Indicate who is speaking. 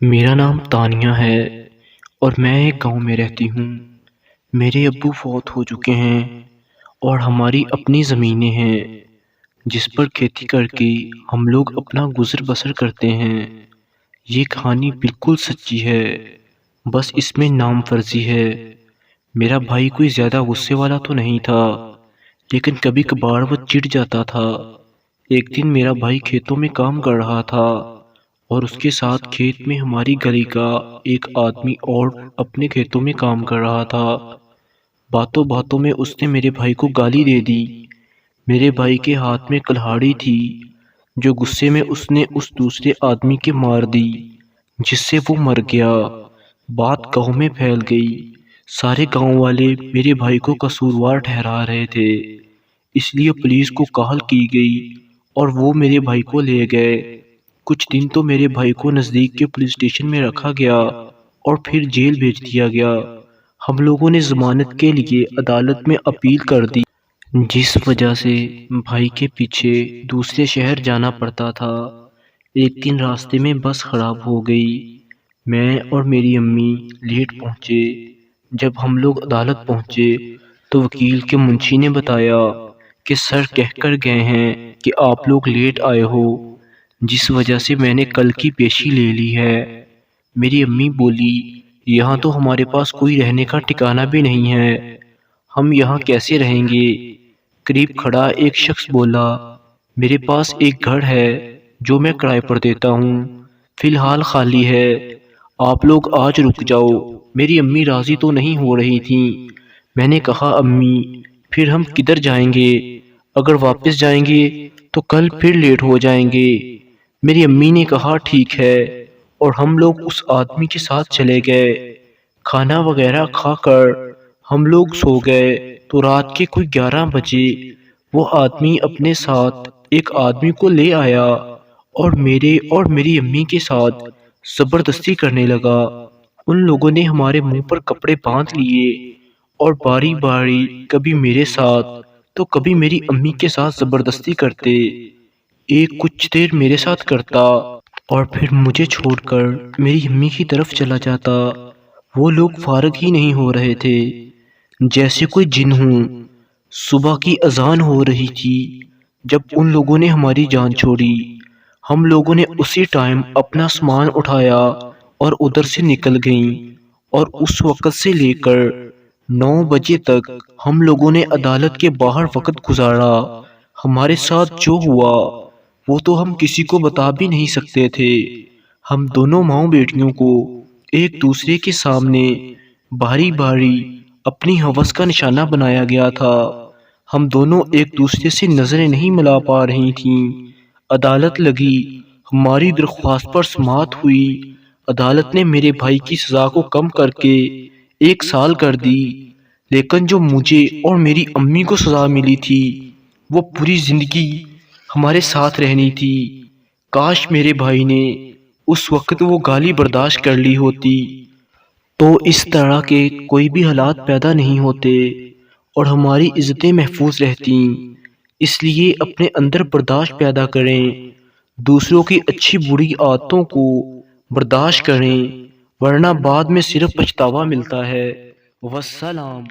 Speaker 1: میرا نام تانیہ ہے اور میں ایک گاؤں میں رہتی ہوں۔ میرے ابو فوت ہو چکے ہیں اور ہماری اپنی زمینیں ہیں جس پر کھیتی کر کے ہم لوگ اپنا گزر بسر کرتے ہیں۔ یہ کہانی بالکل سچی ہے، بس اس میں نام فرضی ہے۔ میرا بھائی کوئی زیادہ غصے والا تو نہیں تھا، لیکن کبھی کبھار وہ چڑ جاتا تھا۔ ایک دن میرا بھائی کھیتوں میں کام کر رہا تھا اور اس کے ساتھ کھیت میں ہماری گلی کا ایک آدمی اور اپنے کھیتوں میں کام کر رہا تھا۔ باتوں باتوں میں اس نے میرے بھائی کو گالی دے دی۔ میرے بھائی کے ہاتھ میں کلہاڑی تھی جو غصے میں اس نے اس دوسرے آدمی کے مار دی، جس سے وہ مر گیا۔ بات گاؤں میں پھیل گئی۔ سارے گاؤں والے میرے بھائی کو قصوروار ٹھہرا رہے تھے، اس لیے پولیس کو کال کی گئی اور وہ میرے بھائی کو لے گئے۔ کچھ دن تو میرے بھائی کو نزدیک کے پولیس اسٹیشن میں رکھا گیا اور پھر جیل بھیج دیا گیا۔ ہم لوگوں نے ضمانت کے لیے عدالت میں اپیل کر دی، جس وجہ سے بھائی کے پیچھے دوسرے شہر جانا پڑتا تھا۔ ایک دن راستے میں بس خراب ہو گئی۔ میں اور میری امی لیٹ پہنچے۔ جب ہم لوگ عدالت پہنچے تو وکیل کے منشی نے بتایا کہ سر کہہ کر گئے ہیں کہ آپ لوگ لیٹ آئے ہو، جس وجہ سے میں نے کل کی پیشی لے لی ہے۔ میری امی بولی، یہاں تو ہمارے پاس کوئی رہنے کا ٹھکانہ بھی نہیں ہے، ہم یہاں کیسے رہیں گے؟ قریب کھڑا ایک شخص بولا، میرے پاس ایک گھر ہے جو میں کرائے پر دیتا ہوں، فی الحال خالی ہے، آپ لوگ آج رک جاؤ۔ میری امی راضی تو نہیں ہو رہی تھیں۔ میں نے کہا، امی پھر ہم کدھر جائیں گے؟ اگر واپس جائیں گے تو کل پھر لیٹ ہو جائیں گے۔ میری امی نے کہا، ٹھیک ہے، اور ہم لوگ اس آدمی کے ساتھ چلے گئے۔ کھانا وغیرہ کھا کر ہم لوگ سو گئے تو رات کے کوئی 11 بجے وہ آدمی اپنے ساتھ ایک آدمی کو لے آیا اور میرے اور میری امی کے ساتھ زبردستی کرنے لگا۔ ان لوگوں نے ہمارے منہ پر کپڑے باندھ لیے اور باری باری کبھی میرے ساتھ تو کبھی میری امی کے ساتھ زبردستی کرتے۔ ایک کچھ دیر میرے ساتھ کرتا اور پھر مجھے چھوڑ کر میری امی کی طرف چلا جاتا۔ وہ لوگ فارغ ہی نہیں ہو رہے تھے، جیسے کوئی جن ہوں۔ صبح کی اذان ہو رہی تھی جب ان لوگوں نے ہماری جان چھوڑی۔ ہم لوگوں نے اسی ٹائم اپنا سامان اٹھایا اور ادھر سے نکل گئیں، اور اس وقت سے لے کر 9 بجے تک ہم لوگوں نے عدالت کے باہر وقت گزارا۔ ہمارے ساتھ جو ہوا وہ تو ہم کسی کو بتا بھی نہیں سکتے تھے۔ ہم دونوں ماؤں بیٹیوں کو ایک دوسرے کے سامنے باری باری اپنی ہوس کا نشانہ بنایا گیا تھا۔ ہم دونوں ایک دوسرے سے نظریں نہیں ملا پا رہی تھیں۔ عدالت لگی، ہماری درخواست پر سماعت ہوئی۔ عدالت نے میرے بھائی کی سزا کو کم کر کے 1 سال کر دی، لیکن جو مجھے اور میری امی کو سزا ملی تھی وہ پوری زندگی ہمارے ساتھ رہنی تھی۔ کاش میرے بھائی نے اس وقت وہ گالی برداشت کر لی ہوتی تو اس طرح کے کوئی بھی حالات پیدا نہیں ہوتے اور ہماری عزتیں محفوظ رہتیں۔ اس لیے اپنے اندر برداشت پیدا کریں، دوسروں کی اچھی بری عادتوں کو برداشت کریں، ورنہ بعد میں صرف پچھتاوا ملتا ہے۔ والسلام۔